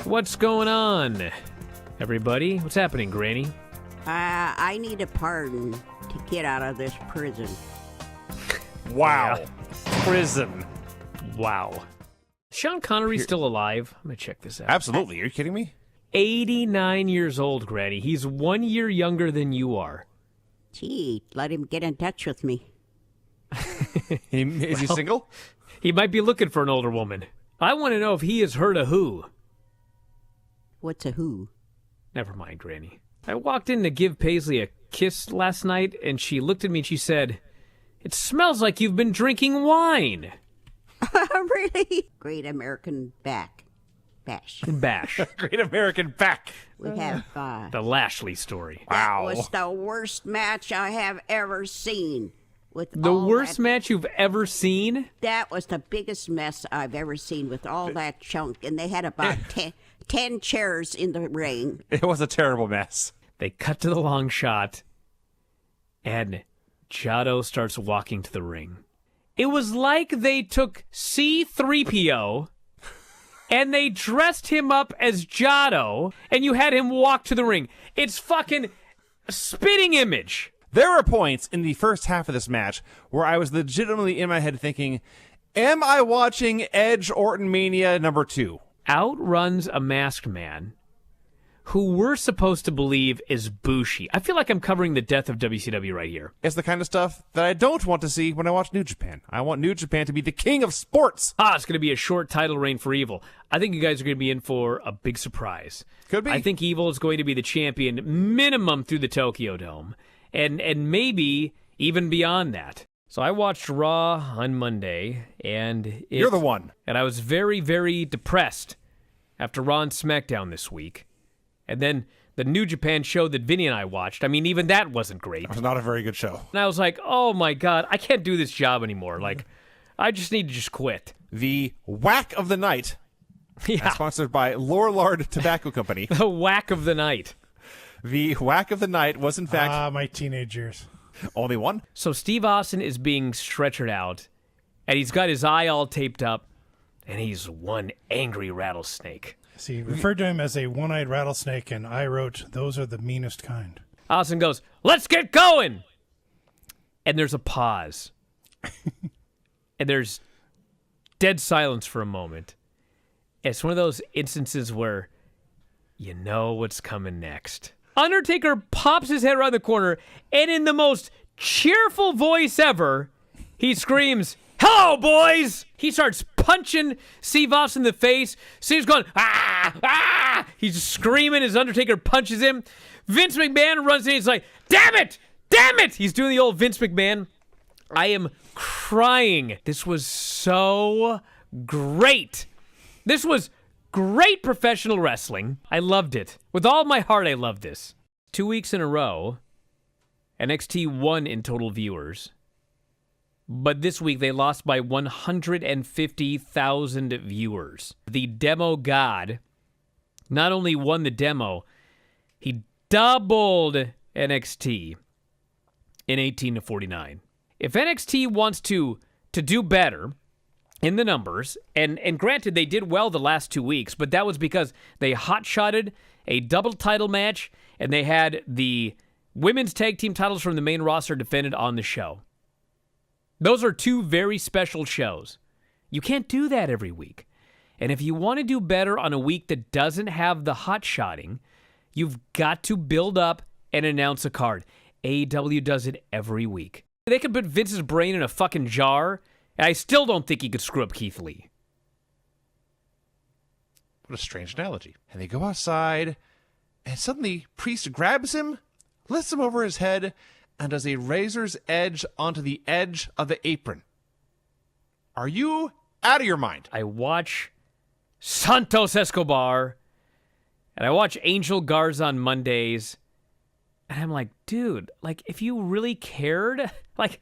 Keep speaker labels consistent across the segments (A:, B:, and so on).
A: What's going on, everybody? What's happening, Granny?
B: I need a pardon to get out of this prison.
C: Wow.
A: Yeah.
C: Prison.
A: Wow. Sean Connery's still alive? I'm going to check this out.
C: Absolutely. Are you kidding me?
A: 89 years old, Granny. He's 1 year younger than you are.
B: Gee, let him get in touch with me.
C: Is he single?
A: He might be looking for an older woman. I want to know if he has heard of who.
B: What's a who?
A: Never mind, Granny. I walked in to give Paisley a kiss last night, and she looked at me and she said, "It smells like you've been drinking wine."
B: Really? Great American Bash.
A: Bash.
C: Great American Back.
B: We have,
A: The Lashley story.
B: that
C: Wow.
B: was the worst match I have ever seen. With
A: The
B: all
A: worst
B: that,
A: match you've ever seen?
B: That was the biggest mess I've ever seen with all that chunk. And they had about 10 chairs in the ring.
C: It was a terrible mess.
A: They cut to the long shot, and Jado starts walking to the ring. It was like they took C-3PO and they dressed him up as Jado, and you had him walk to the ring. It's fucking a spitting image.
C: There were points in the first half of this match where I was legitimately in my head thinking, am I watching Edge Orton Mania #2?
A: Outruns a masked man who we're supposed to believe is Bushi. I feel like I'm covering the death of WCW right here.
C: It's the kind of stuff that I don't want to see when I watch New Japan. I want New Japan to be the king of sports.
A: It's going to be a short title reign for Evil. I think you guys are going to be in for a big surprise.
C: Could be.
A: I think Evil is going to be the champion minimum through the Tokyo Dome, and maybe even beyond that. So I watched Raw on Monday, and
C: You're the one.
A: And I was very, very depressed after Raw and SmackDown this week. And then the New Japan show that Vinny and I watched, I mean, even that wasn't great.
C: It was not a very good show.
A: And I was like, oh my God, I can't do this job anymore. Like, I just need to just quit.
C: The Whack of the Night,
A: Yeah,
C: sponsored by Lorillard Tobacco Company.
A: the whack of the night.
C: The Whack of the Night was, in fact,
D: my teenage years.
C: only one.
A: So Steve Austin is being stretchered out, and he's got his eye all taped up, and he's one angry rattlesnake.
D: See, referred to him as a one-eyed rattlesnake, and I wrote, those are the meanest kind.
A: Austin goes, "Let's get going!" And there's a pause. And there's dead silence for a moment. It's one of those instances where you know what's coming next. Undertaker pops his head around the corner, and in the most cheerful voice ever, he screams, "Hello, boys!" He starts punching Steve Austin in the face. Steve's going, "Ah! Ah!" He's screaming as Undertaker punches him. Vince McMahon runs in. He's like, "Damn it! Damn it!" He's doing the old Vince McMahon. I am crying. This was so great. This was great professional wrestling. I loved it. With all my heart, I loved this. 2 weeks in a row, NXT won in total viewers. But this week, they lost by 150,000 viewers. The demo god not only won the demo, he doubled NXT in 18 to 49. If NXT wants to do better in the numbers, and granted, they did well the last 2 weeks, but that was because they hot-shotted a double title match, and they had the women's tag team titles from the main roster defended on the show. Those are two very special shows. You can't do that every week. And if you want to do better on a week that doesn't have the hot-shotting, you've got to build up and announce a card. AEW does it every week. They could put Vince's brain in a fucking jar, and I still don't think he could screw up Keith Lee.
C: What a strange analogy. And they go outside, and suddenly Priest grabs him, lifts him over his head, and does a razor's edge onto the edge of the apron. Are you out of your mind?
A: I watch Santos Escobar, and I watch Angel Garza on Mondays, and I'm like, dude, like, if you really cared, like,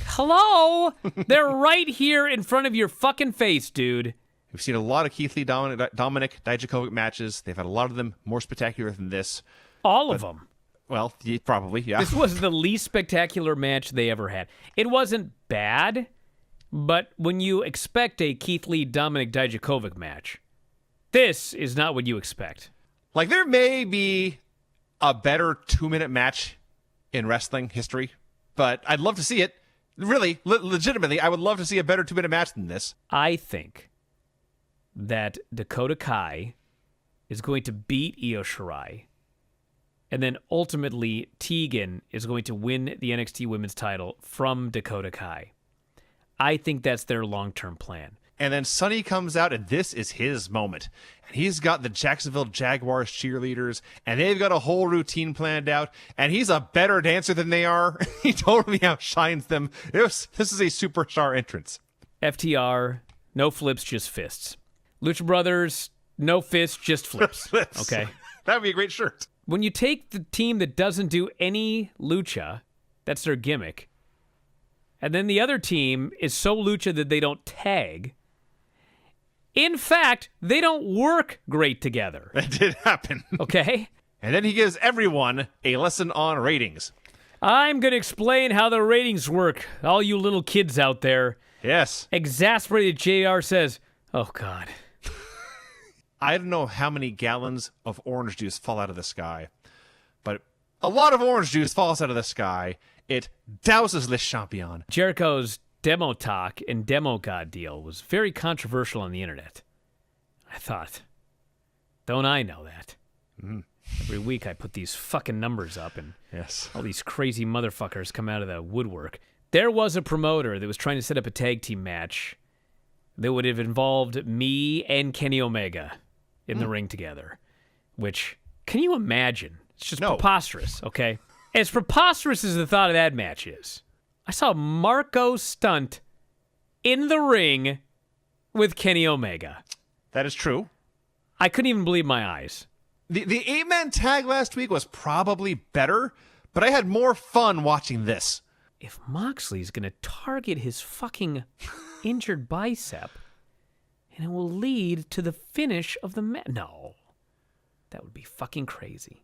A: hello? They're right here in front of your fucking face, dude.
C: We've seen a lot of Keith Lee Dominic Dijakovic matches. They've had a lot of them more spectacular than this.
A: All of them.
C: Well, probably, yeah.
A: This was the least spectacular match they ever had. It wasn't bad, but when you expect a Keith Lee Dominic Dijakovic match, This is not what you expect.
C: Like, there may be a better 2-minute match in wrestling history, but I'd love to see it. Really, legitimately, I would love to see a better 2-minute match than this.
A: I think that Dakota Kai is going to beat Io Shirai, and then ultimately Tegan is going to win the NXT Women's title from Dakota Kai. I think that's their long-term plan.
C: And then Sonny comes out, and this is his moment. And he's got the Jacksonville Jaguars cheerleaders, and they've got a whole routine planned out, and he's a better dancer than they are. He totally outshines them. This is a superstar entrance.
A: FTR, no flips, just fists. Lucha Brothers, no fists, just flips.
C: Flips.
A: Okay.
C: That would be a great shirt.
A: When you take the team that doesn't do any lucha, that's their gimmick, and then the other team is so lucha that they don't tag. In fact, they don't work great together.
C: That did happen.
A: Okay?
C: And then he gives everyone a lesson on ratings.
A: I'm going to explain how the ratings work, all you little kids out there.
C: Yes.
A: Exasperated JR says, oh, God.
C: I don't know how many gallons of orange juice fall out of the sky, but a lot of orange juice falls out of the sky. It douses Le Champion.
A: Jericho's demo talk and demo god deal was very controversial on the internet. I thought, don't I know that? Every week I put these fucking numbers up and
C: Yes.
A: all these crazy motherfuckers come out of the woodwork. There was a promoter that was trying to set up a tag team match that would have involved me and Kenny Omega in the ring together, which, can you imagine? It's just preposterous, okay? As preposterous as the thought of that match is, I saw Marco Stunt in the ring with Kenny Omega.
C: That is true.
A: I couldn't even believe my eyes.
C: The 8-man tag last week was probably better, but I had more fun watching this.
A: If Moxley's going to target his fucking injured bicep, and it will lead to the finish of the match. No. That would be fucking crazy.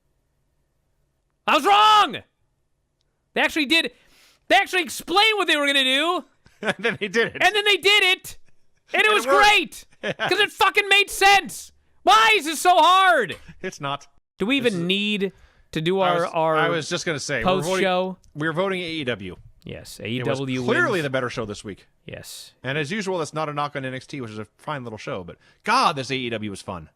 A: I was wrong! They actually explained what they were going to do.
C: And then they did it.
A: And then they did it. And it was
C: it worked.
A: great. Because it fucking made sense. Why is this so hard?
C: It's not.
A: Do we even need to do our
C: I was just going to say.
A: post-show?
C: We're voting AEW.
A: Yes,
C: It was
A: AEW
C: clearly
A: wins.
C: the better show this week.
A: Yes.
C: And as usual, that's not a knock on NXT, which is a fine little show. But God, this AEW was fun.